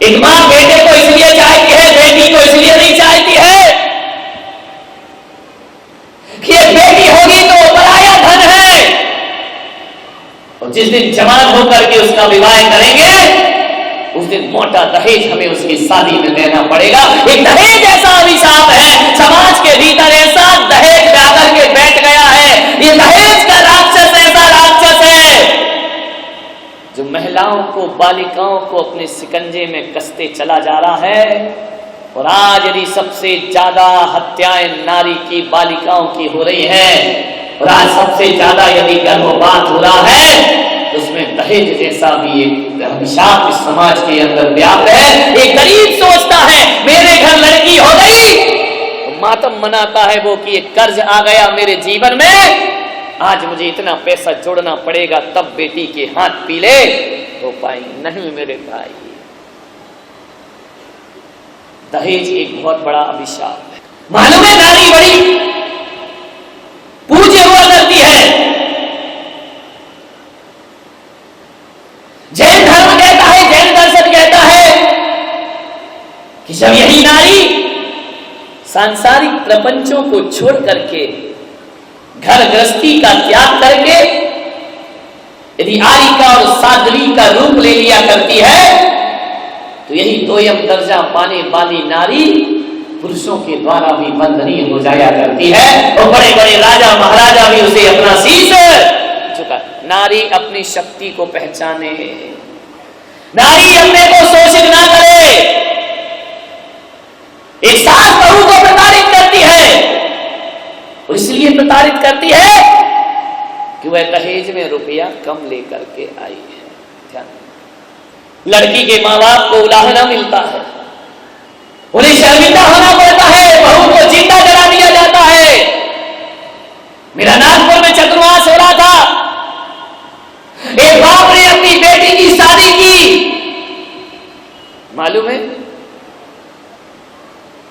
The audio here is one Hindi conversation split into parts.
एक मां बेटे को इसलिए चाहती है, बेटी को इसलिए नहीं चाहती है कि एक बेटी होगी तो पराया धन है, और जिस दिन जवान होकर के उसका विवाह करेंगे उस दिन मोटा दहेज हमें उसकी शादी में देना पड़ेगा। एक दहेज ऐसा अभिशाप है समाज के भीतर, ऐसा दहेज आकर के बैठ गया है। ये दहेज का राक्षस ऐसा राक्षस है जो महिलाओं को, बालिकाओं को अपने शिकंजे में कसते चला जा रहा है। और आज यदि सबसे ज्यादा हत्याएं नारी की, बालिकाओं की हो रही है, और आज सबसे ज्यादा यदि गर्भपात हो रहा है, तो उसमें दहेज जैसा भी एक अभिशाप इस समाज के अंदर व्याप्त है। एक गरीब सोचता है मेरे घर लड़की हो गई, तो मातम मनाता है वो कि एक कर्ज आ गया मेरे जीवन में, आज मुझे इतना पैसा जोड़ना पड़ेगा तब बेटी के हाथ पीले हो पाएंगे। नहीं मेरे भाई, दहेज एक बहुत बड़ा अभिशाप है। मालूम है नारी बड़ी पूज्य हुआ करती है। जैन धर्म कहता है, जैन दर्शन कहता है कि जब यही नारी सांसारिक प्रपंचों को छोड़ करके, घर गृहस्थी का त्याग करके यदि आरिका और साध्वी का रूप ले लिया करती है, तो यही दोयम दर्जा पाने वाली नारी पुरुषों के द्वारा भी वंदनीय हो जाया करती है, और बड़े बड़े राजा महाराजा भी उसे अपना शीश झुका। नारी अपनी शक्ति को पहचाने, नारी अपने को शोषित ना करे। एक सास बहू को प्रताड़ित करती है, और इसलिए प्रताड़ित करती है कि वह दहेज में रुपया कम लेकर के आई है। लड़की के माँ बाप को उलाहना मिलता है, उन्हें शर्मिंदा होना पड़ता है, बहू को जिंदा जला दिया जाता है। मेरा नागपुर में चतुर्मास हो रहा था, एक बाप ने अपनी बेटी की शादी की। मालूम है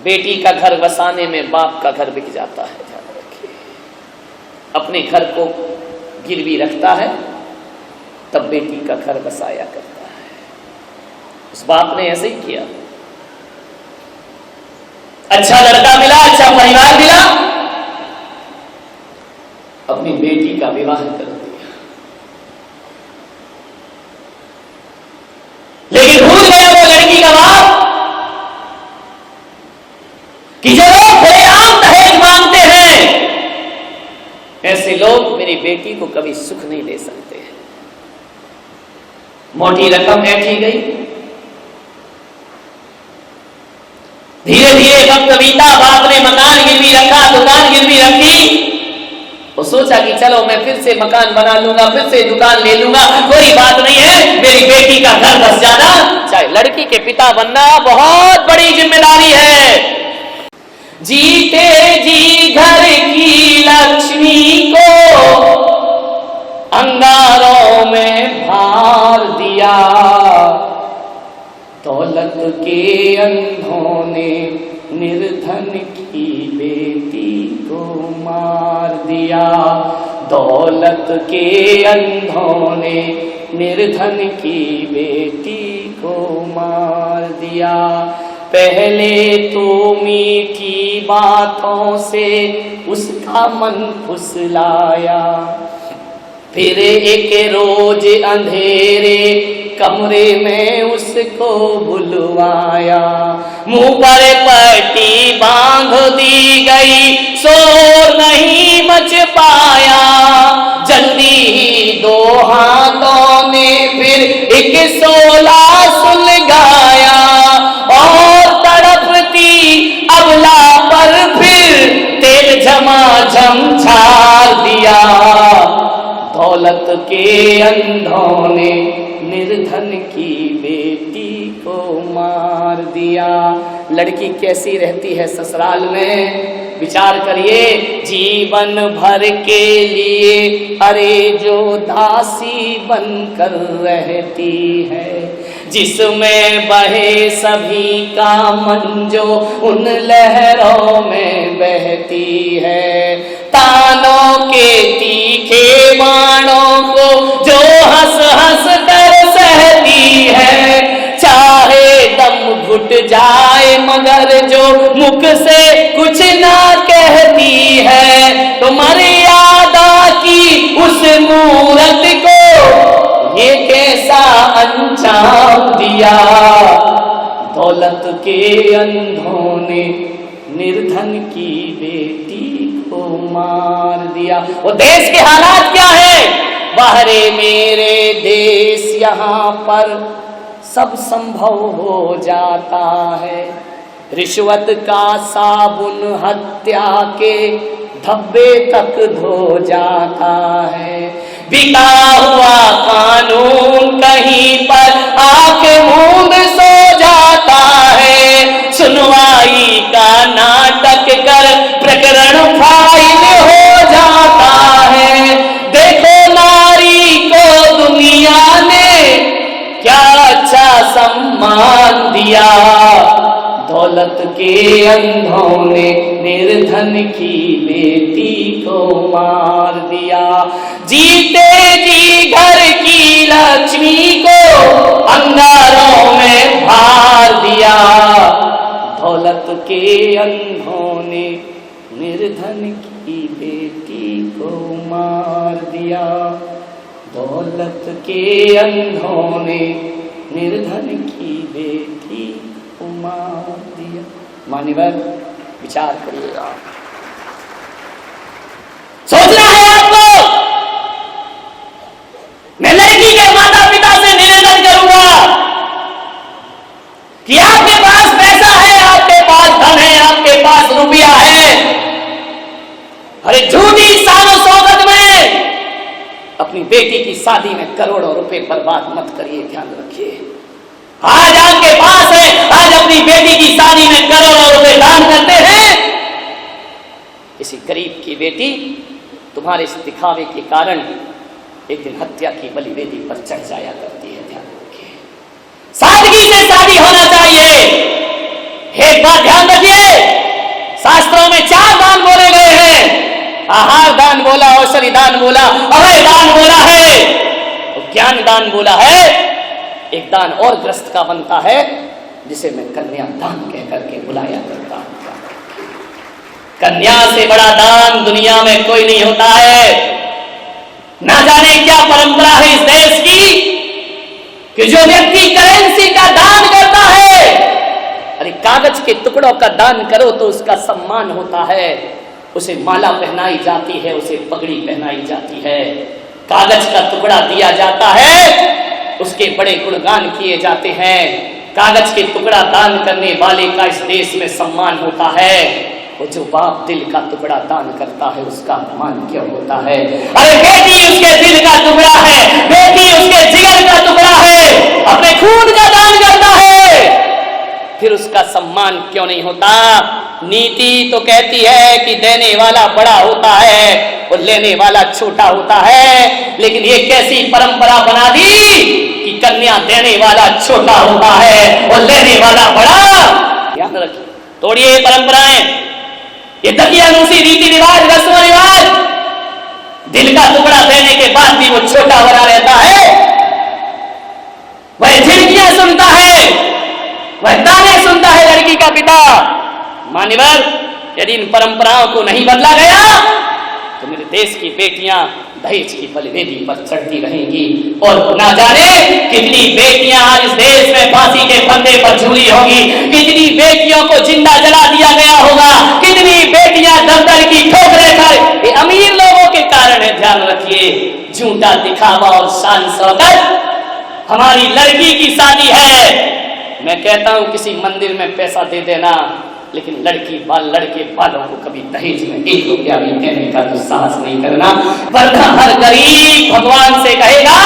बेटी का घर बसाने में बाप का घर बिक जाता है। ध्यान रखिए, अपने घर को गिरवी रखता है तब बेटी का घर बसाया करता है। उस बाप ने ऐसे ही किया। अच्छा लड़का मिला, अच्छा परिवार मिला, अपनी बेटी का विवाह कर दिया, लेकिन भूल गया वो लड़की का बाप कि जो लोग खुलेआम दहेज मांगते हैं, ऐसे लोग मेरी बेटी को कभी सुख नहीं दे सकते हैं। मोटी रकम ऐठी गई, धीरे धीरे वक्त बीता, बाप ने मकान गिरवी रखा, दुकान गिरवी रखी, और सोचा कि चलो मैं फिर से मकान बना लूंगा, फिर से दुकान ले लूंगा, कोई बात नहीं है, मेरी बेटी का घर बस जाना चाहे। लड़की के पिता बनना बहुत बड़ी जिम्मेदारी है। जीते जी घर की लक्ष्मी को अंगारों में भार दिया, दौलत के अंधों ने निर्धन की बेटी को मार दिया। दौलत के अंधों ने निर्धन की बेटी को मार दिया। पहले तो मीठी बातों से उसका मन फुसलाया, फिर एक रोज अंधेरे कमरे में उसको बुलवाया। मुंह पर पट्टी बांध दी गई, शोर नहीं मच पाया। जल्दी ही दो हाथों में फिर एक शोला सुलगाया, और तड़पती अबला पर फिर तेल झमाझम झाड़ दिया। दौलत के अंधों ने निर्धन की बेटी को मार दिया। लड़की कैसी रहती है ससुराल में, विचार करिए। जीवन भर के लिए अरे जो दासी बनकर रहती है, जिसमें बहे सभी का मन जो उन लहरों में बहती है। तानों के तीखे बाणों को जो हंस हंस कर सहती है, चाहे दम घुट जाए मगर जो मुख से कुछ ना कहती है, तो मर्यादा की उस मूरत को ये कैसा अंजाम दिया। दौलत के अंधों ने निर्धन की बेटी को मार दिया। वो देश के हालात क्या है? बाहरे मेरे देश यहाँ पर सब संभव हो जाता है। रिश्वत का साबुन हत्या के धब्बे तक धो जाता है। बिका हुआ कानून कहीं पर आके मूंद सो जाता है। सुनवाई का नाटक कर प्रकरण फाइल हो जाता है। देखो नारी को दुनिया ने क्या अच्छा सम्मान दिया। दौलत के अंधों ने निर्धन की बेटी को मार दिया। जीते जी घर की लक्ष्मी को अंगारों में भार दिया। दौलत के अंधों ने निर्धन की बेटी को मार दिया। दौलत के अंधों ने निर्धन की बेटी को मार दिया। मान्यवर विचार करिएगा, सोचना है आपको। मैं लड़की के माता पिता से निवेदन करूंगा कि आपके पास पैसा है, आपके पास धन है, आपके पास रुपया है, अरे झूठी सानो सौगत में अपनी बेटी की शादी में करोड़ों रुपए बर्बाद मत करिए। ध्यान रखिए, आज आपके पास है, आज अपनी बेटी की शादी में करोड़ों रुपए दान करते हैं। किसी गरीब की बेटी तुम्हारे इस दिखावे के कारण एक दिन हत्या की बलिवेदी पर चढ़ जाया करती है। ध्यान रखिए, सादगी से शादी होना चाहिए। एक बात ध्यान रखिए, शास्त्रों में 4 दान बोले गए हैं। आहार दान बोला, औषधि दान बोला, अभय दान बोला है, और ज्ञान दान बोला है। एक दान और ग्रस्त का बनता है जिसे मैं कन्या दान कह करके बुलाया करता हूं। कन्या से बड़ा दान दुनिया में कोई नहीं होता है। ना जाने क्या परंपरा है इस देश की कि जो व्यक्ति करेंसी का दान करता है, अरे कागज के टुकड़ों का दान करो तो उसका सम्मान होता है। उसे माला पहनाई जाती है, उसे पगड़ी पहनाई जाती है। कागज का टुकड़ा दिया जाता है, उसके बड़े गुणगान किए जाते हैं। कागज के टुकड़ा दान करने वाले का इस देश में सम्मान होता है। वो जो बाप दिल का टुकड़ा दान करता है उसका मान क्यों होता है? अरे बेटी उसके दिल का टुकड़ा है, बेटी उसके जिगर का टुकड़ा है, अपने खून का दान करता है, फिर उसका सम्मान क्यों नहीं होता? नीति तो कहती है कि देने वाला बड़ा होता है और लेने वाला छोटा होता है, लेकिन ये कैसी परंपरा बना दी कि कन्या देने वाला छोटा होता है और लेने वाला बड़ा। ध्यान रखिए, तोड़िए परंपराएं, ये दकियानूसी रीति रिवाज, रस्म रिवाज। दिल का टुकड़ा देने के बाद भी वो छोटा बना रहता है, वह झिड़कियां सुनता है, वह ताने सुनता है लड़की का पिता। मान्यवर, यदि इन परंपराओं को नहीं बदला गया तो मेरे देश की बेटियां दहेज की बलिवेदी पर चढ़ती रहेंगी और ना जाने कितनी बेटियां आज इस देश में फांसी के फंदे पर झूली होगी, कितनी बेटियों को जिंदा जला दिया गया होगा, कितनी बेटियां दर-दर की ठोकरें खाए। ये अमीर लोगों के कारण है। ध्यान रखिए, झूठा दिखावा और शान शौकत। हमारी लड़की की शादी है, मैं कहता हूं किसी मंदिर में पैसा दे देना, लेकिन लड़के वालों को कभी दहेज में 1 रुपया भी देने का तो साहस नहीं करना, वरना हर गरीब भगवान से कहेगा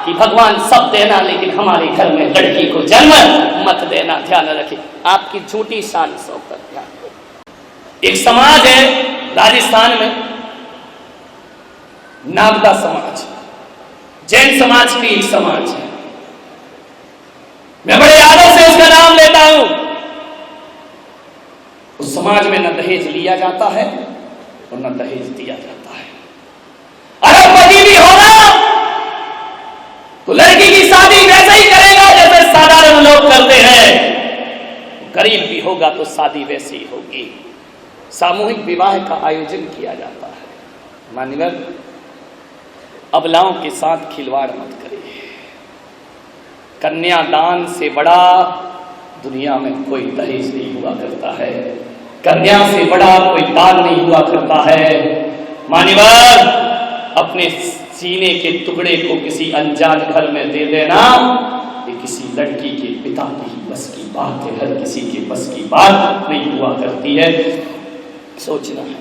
कि भगवान सब देना लेकिन हमारे घर में लड़की को जन्म मत देना। ध्यान रखिए, आपकी झूठी शान शौकत। ध्यान, एक समाज है राजस्थान में, नागदा समाज, जैन समाज की एक समाज है। मैं बड़े आदर से उसका नाम लेता हूं। उस समाज में न दहेज लिया जाता है और न दहेज दिया जाता है। अगर पति भी होगा तो लड़की की शादी वैसे ही करेगा जैसे साधारण लोग करते हैं। गरीब भी होगा तो शादी वैसी ही होगी। सामूहिक विवाह का आयोजन किया जाता है। मान्यवर, अबलाओं के साथ खिलवाड़ मत करिए। कन्यादान से बड़ा दुनिया में कोई दहेज नहीं हुआ करता है। कन्या से बड़ा कोई दान नहीं हुआ करता है। मान्यवर, अपने सीने के टुकड़े को किसी अनजान घर में दे देना, ये किसी लड़की के पिता की बस की बात है। हर किसी के बस की बात नहीं हुआ करती है। सोचना है,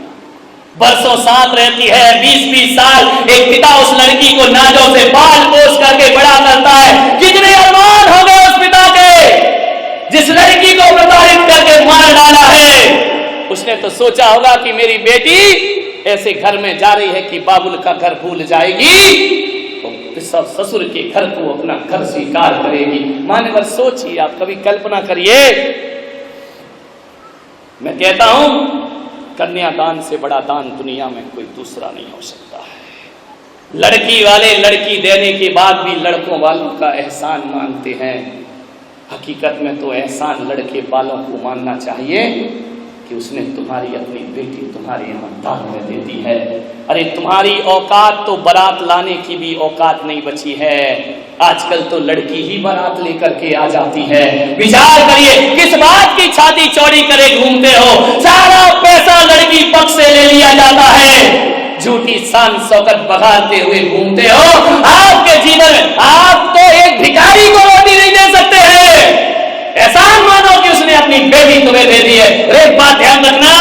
बरसों साथ रहती है, 20-20 साल एक पिता उस लड़की को नाजों से पाल पोस करके बड़ा करता है। कितने अरमान हो गए उस पिता के, जिस लड़की को प्रताड़ित करके मार डाला है। उसने तो सोचा होगा कि मेरी बेटी ऐसे घर में जा रही है कि बाबुल का घर भूल जाएगी, तो ससुर के घर को अपना घर स्वीकार करेगी। मान्यवर, सोचिए, आप कभी कल्पना करिए। मैं कहता हूं, कन्यादान से बड़ा दान दुनिया में कोई दूसरा नहीं हो सकता है। लड़की वाले लड़की देने के बाद भी लड़कों वालों का एहसान मानते हैं। हकीकत में तो एहसान लड़के वालों को मानना चाहिए कि उसने तुम्हारी अपनी बेटी तुम्हारे यहाँ दान में दे दी है। अरे तुम्हारी औकात तो बारात लाने की भी औकात नहीं बची है। आजकल तो लड़की ही बारात लेकर के आ जाती है। विचार करिए, किस बात की छाती चौड़ी करे घूमते हो। सारा पैसा लड़की पक्ष से ले लिया जाता है। झूठी शान शौकत बघारते हुए घूमते हो। आपके जीवन में आप तो एक भिखारी को रोटी नहीं दे सकते हैं। एहसान मानो कि उसने अपनी बेटी तुम्हें दे दी है। एक बात ध्यान रखना,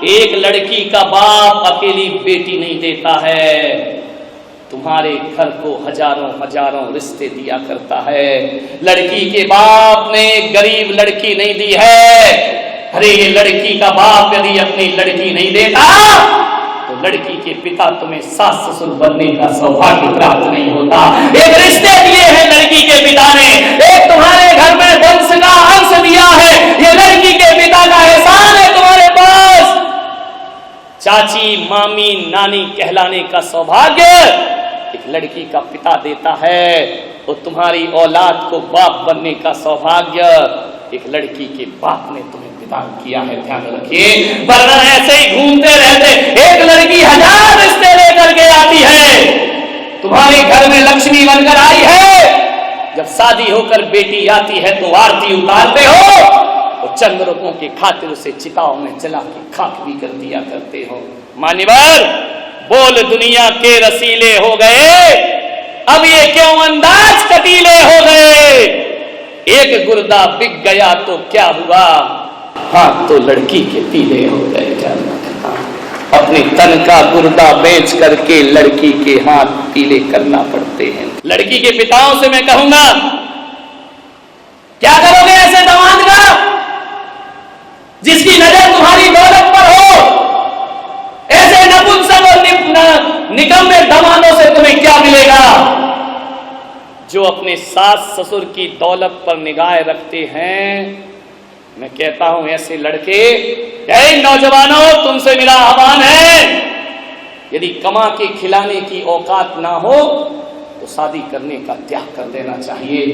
एक लड़की का बाप अकेली बेटी नहीं देता है। तुम्हारे घर को हजारों हजारों रिश्ते दिया करता है। लड़की के बाप ने गरीब लड़की नहीं दी है। अरे ये लड़की का बाप यदि अपनी लड़की नहीं देता तो लड़की के पिता तुम्हें सास ससुर बनने का सौभाग्य प्राप्त नहीं होता। एक रिश्ते दिए हैं लड़की के पिता ने, एक तुम्हारे घर में वंश का अंश दिया है। ये लड़की के पिता का एहसान है तुम्हारे पास। चाची, मामी, नानी कहलाने का सौभाग्य एक लड़की का पिता देता है। और तुम्हारी औलाद को बाप बनने का सौभाग्य एक लड़की के बाप ने तुम्हें प्रदान किया है। ध्यान रखिए, वरना ऐसे ही घूमते रहते। एक लड़की 1000 रिश्ते लेकर के आती है, तुम्हारे घर में लक्ष्मी बनकर आई है। जब शादी होकर बेटी आती है तो आरती उतारते हो और चंद रुपयों की खातिर उसे चिताओं में जला के खाक भी कर दिया करते हो। मान्यवर, बोल दुनिया के रसीले हो गए, अब ये क्यों अंदाज कटीले हो गए। एक गुर्दा बिक गया तो क्या हुआ, हाथ तो लड़की के पीले हो गए। अपने तन का गुर्दा बेच करके लड़की के हाथ पीले करना पड़ते हैं। लड़की के पिताओं से मैं कहूंगा, क्या करोगे ऐसे दामाद का जिसकी नजर तुम्हारी दौलत पर हो। ऐसे नपुंसक और निकम्मे दामादों से तुम्हें क्या मिलेगा। जो अपने सास ससुर की दौलत पर निगाह रखते हैं, मैं कहता हूं ऐसे लड़के, नौजवानों, तुमसे मेरा आह्वान है, यदि कमा के खिलाने की औकात ना हो तो शादी करने का त्याग कर देना चाहिए।